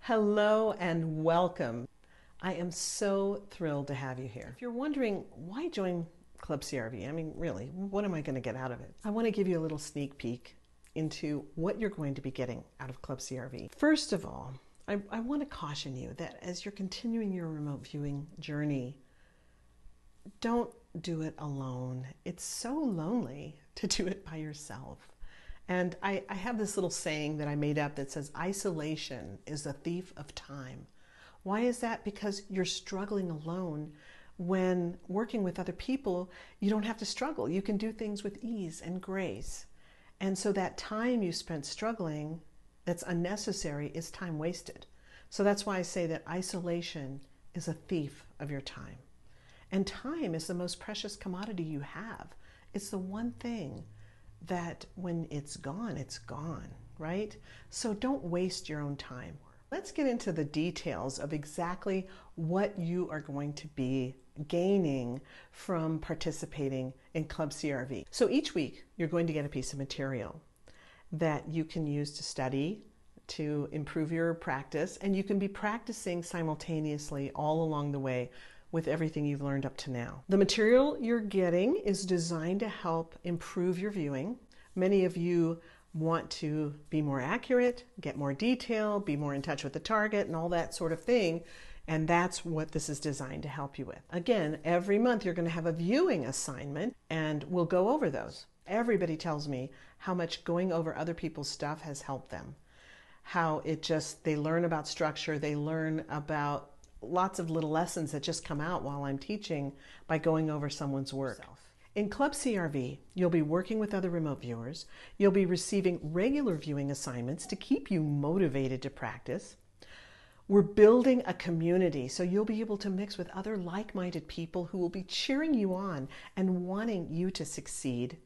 Hello and welcome. I am so thrilled to have you here. If you're wondering why join Club PRV, I mean, really, what am I going to get out of it? I want to give you a little sneak peek into what you're going to be getting out of Club PRV. First of all, I want to caution you that as you're continuing your remote viewing journey, don't do it alone. It's so lonely to do it by yourself. And I have this little saying that I made up that says, isolation is a thief of time. Why is that? Because you're struggling alone. When working with other people, you don't have to struggle. You can do things with ease and grace. And so that time you spent struggling that's unnecessary is time wasted. So that's why I say that isolation is a thief of your time. And time is the most precious commodity you have. It's the one thing that when it's gone, right? So don't waste your own time. Let's get into the details of exactly what you are going to be gaining from participating in Club PRV. So each week, you're going to get a piece of material that you can use to study, to improve your practice, and you can be practicing simultaneously all along the way with everything you've learned up to now. The material you're getting is designed to help improve your viewing. Many of you want to be more accurate, get more detail, be more in touch with the target and all that sort of thing. And that's what this is designed to help you with. Again, every month you're going to have a viewing assignment and we'll go over those. Everybody tells me how much going over other people's stuff has helped them. How they learn about structure, they learn about lots of little lessons that just come out while I'm teaching by going over someone's work. In Club PRV, you'll be working with other remote viewers. You'll be receiving regular viewing assignments to keep you motivated to practice. We're building a community, so you'll be able to mix with other like-minded people who will be cheering you on and wanting you to succeed.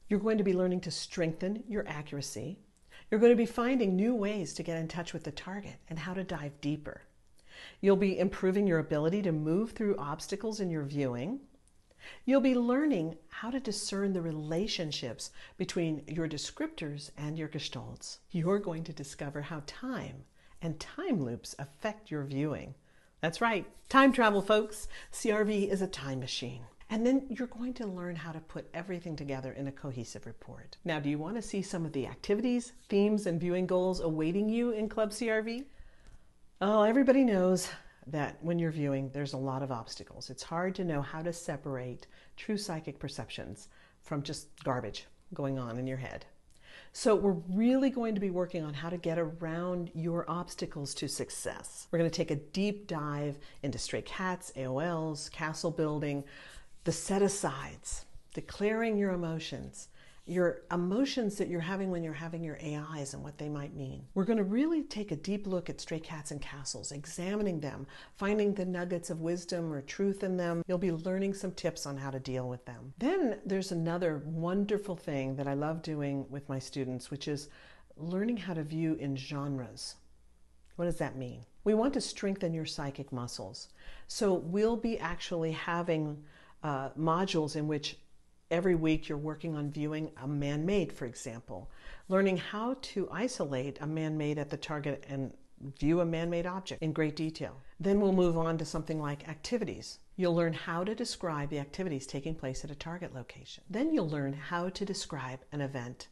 You're going to be learning to strengthen your accuracy. You're going to be finding new ways to get in touch with the target and how to dive deeper. You'll be improving your ability to move through obstacles in your viewing. You'll be learning how to discern the relationships between your descriptors and your gestalts. You're going to discover how time and time loops affect your viewing. That's right, time travel, folks. CRV is a time machine. And then you're going to learn how to put everything together in a cohesive report. Now, do you want to see some of the activities, themes, and viewing goals awaiting you in Club PRV? Oh, everybody knows that when you're viewing, there's a lot of obstacles. It's hard to know how to separate true psychic perceptions from just garbage going on in your head. So we're really going to be working on how to get around your obstacles to success. We're going to take a deep dive into stray cats, AOLs, castle building, the set-asides, declaring your emotions that you're having when you're having your AIs and what they might mean. We're going to really take a deep look at stray cats and castles, examining them, finding the nuggets of wisdom or truth in them. You'll be learning some tips on how to deal with them. Then there's another wonderful thing that I love doing with my students, which is learning how to view in genres. What does that mean? We want to strengthen your psychic muscles. So we'll be actually having modules in which every week you're working on viewing a man-made, for example, learning how to isolate a man-made at the target and view a man-made object in great detail. Then we'll move on to something like activities. You'll learn how to describe the activities taking place at a target location. Then you'll learn how to describe an event.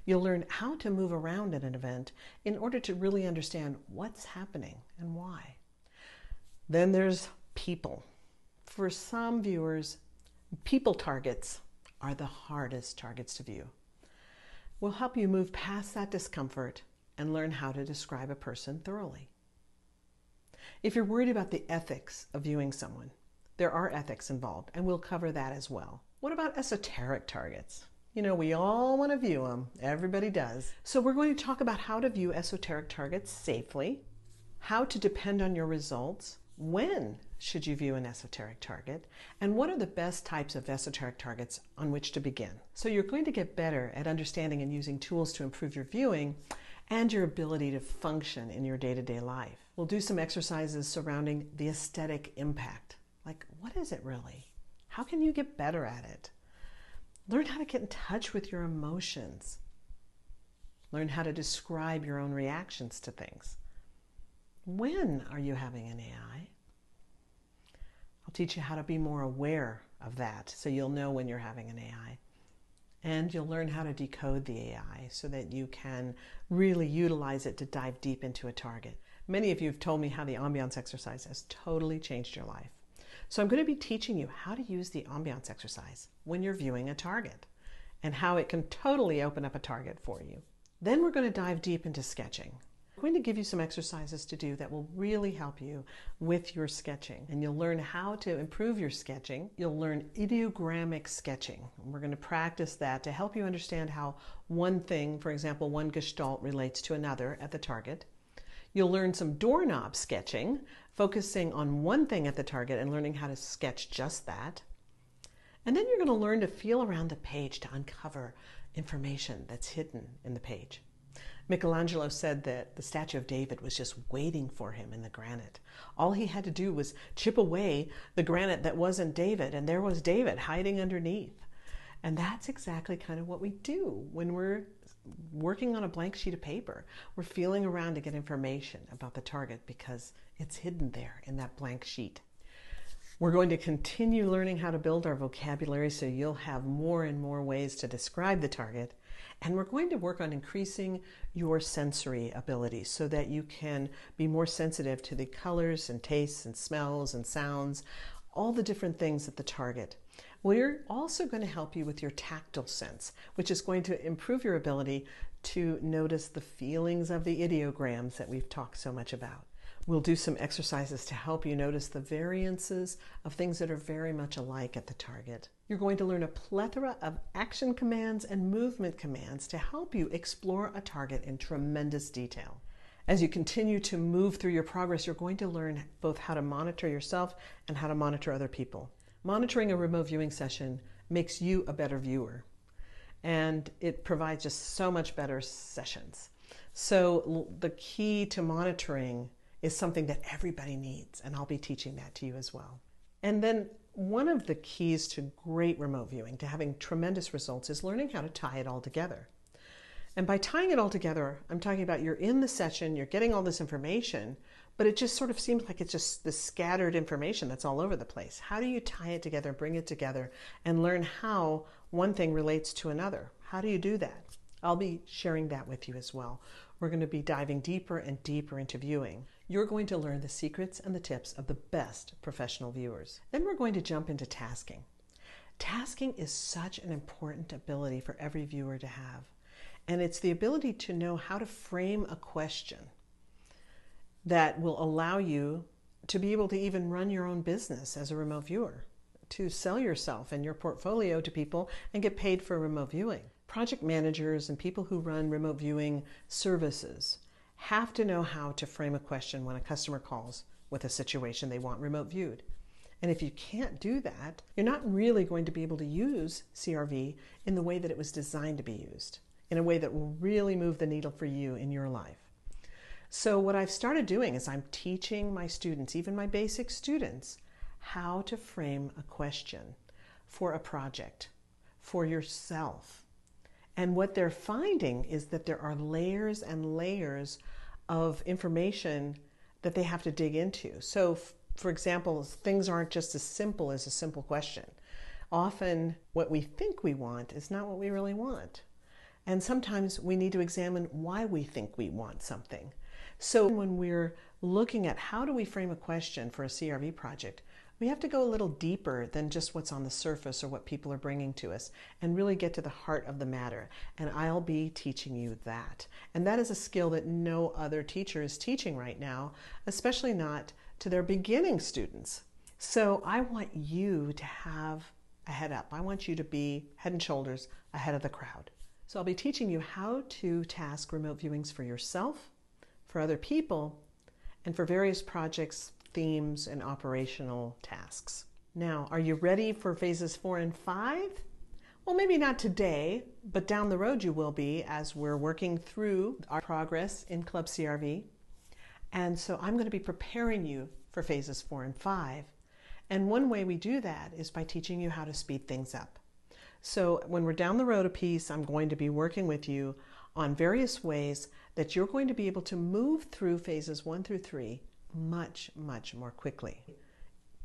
You'll learn how to move around at an event in order to really understand what's happening and why. Then there's people. For some viewers, people targets are the hardest targets to view. We'll help you move past that discomfort and learn how to describe a person thoroughly. If you're worried about the ethics of viewing someone, there are ethics involved, and we'll cover that as well. What about esoteric targets? You know, we all want to view them. Everybody does. So we're going to talk about how to view esoteric targets safely, how to depend on your results, when should you view an esoteric target, and what are the best types of esoteric targets on which to begin. So you're going to get better at understanding and using tools to improve your viewing and your ability to function in your day-to-day life. We'll do some exercises surrounding the aesthetic impact. Like, what is it really? How can you get better at it? Learn how to get in touch with your emotions. Learn how to describe your own reactions to things. When are you having an AI? I'll teach you how to be more aware of that so you'll know when you're having an AI. And you'll learn how to decode the AI so that you can really utilize it to dive deep into a target. Many of you have told me how the ambiance exercise has totally changed your life. So I'm going to be teaching you how to use the ambiance exercise when you're viewing a target and how it can totally open up a target for you. Then we're going to dive deep into sketching. I'm going to give you some exercises to do that will really help you with your sketching. And you'll learn how to improve your sketching. You'll learn ideogrammic sketching. And we're going to practice that to help you understand how one thing, for example, one gestalt relates to another at the target. You'll learn some doorknob sketching, focusing on one thing at the target and learning how to sketch just that. And then you're going to learn to feel around the page to uncover information that's hidden in the page. Michelangelo said that the statue of David was just waiting for him in the granite. All he had to do was chip away the granite that wasn't David, and there was David hiding underneath. And that's exactly kind of what we do when we're working on a blank sheet of paper. We're feeling around to get information about the target because it's hidden there in that blank sheet. We're going to continue learning how to build our vocabulary so you'll have more and more ways to describe the target. And we're going to work on increasing your sensory abilities so that you can be more sensitive to the colors and tastes and smells and sounds, all the different things at the target. We're also going to help you with your tactile sense, which is going to improve your ability to notice the feelings of the ideograms that we've talked so much about. We'll do some exercises to help you notice the variances of things that are very much alike at the target. You're going to learn a plethora of action commands and movement commands to help you explore a target in tremendous detail. As you continue to move through your progress, you're going to learn both how to monitor yourself and how to monitor other people. Monitoring a remote viewing session makes you a better viewer, and it provides just so much better sessions. So the key to monitoring is something that everybody needs, and I'll be teaching that to you as well. And then one of the keys to great remote viewing, to having tremendous results, is learning how to tie it all together. And by tying it all together, I'm talking about you're in the session, you're getting all this information, but it just sort of seems like it's just this scattered information that's all over the place. How do you tie it together, bring it together, and learn how one thing relates to another? How do you do that? I'll be sharing that with you as well. We're going to be diving deeper and deeper into viewing. You're going to learn the secrets and the tips of the best professional viewers. Then we're going to jump into tasking. Tasking is such an important ability for every viewer to have. And it's the ability to know how to frame a question that will allow you to be able to even run your own business as a remote viewer, to sell yourself and your portfolio to people and get paid for remote viewing. Project managers and people who run remote viewing services have to know how to frame a question when a customer calls with a situation they want remote viewed. And if you can't do that, you're not really going to be able to use CRV in the way that it was designed to be used, in a way that will really move the needle for you in your life. So what I've started doing is I'm teaching my students, even my basic students, how to frame a question for a project, for yourself. And what they're finding is that there are layers and layers of information that they have to dig into. So, for example, things aren't just as simple as a simple question. Often what we think we want is not what we really want. And sometimes we need to examine why we think we want something. So when we're looking at how do we frame a question for a CRV project, we have to go a little deeper than just what's on the surface or what people are bringing to us and really get to the heart of the matter. And I'll be teaching you that. And that is a skill that no other teacher is teaching right now, especially not to their beginning students. So I want you to have a head up. I want you to be head and shoulders ahead of the crowd. So I'll be teaching you how to task remote viewings for yourself, for other people, and for various projects, themes, and operational tasks. Now, are you ready for phases 4 and 5? Well, maybe not today, but down the road you will be as we're working through our progress in Club CRV. And so I'm going to be preparing you for phases 4 and 5. And one way we do that is by teaching you how to speed things up. So when we're down the road a piece, I'm going to be working with you on various ways that you're going to be able to move through phases 1 through 3 much, much more quickly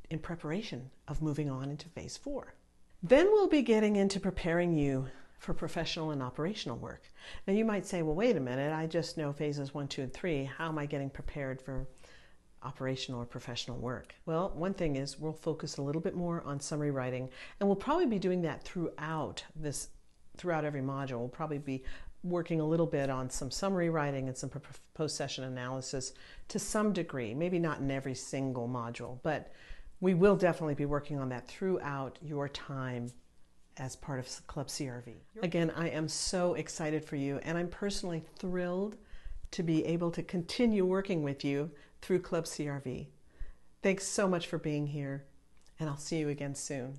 in preparation of moving on into phase 4. Then we'll be getting into preparing you for professional and operational work. Now you might say, well, wait a minute, I just know phases 1, 2, and 3. How am I getting prepared for operational or professional work? Well, one thing is we'll focus a little bit more on summary writing, and we'll probably be doing that throughout every module. We'll probably be working a little bit on some summary writing and some post-session analysis to some degree, maybe not in every single module, but we will definitely be working on that throughout your time as part of Club CRV. Again, I am so excited for you, and I'm personally thrilled to be able to continue working with you through Club CRV. Thanks so much for being here, and I'll see you again soon.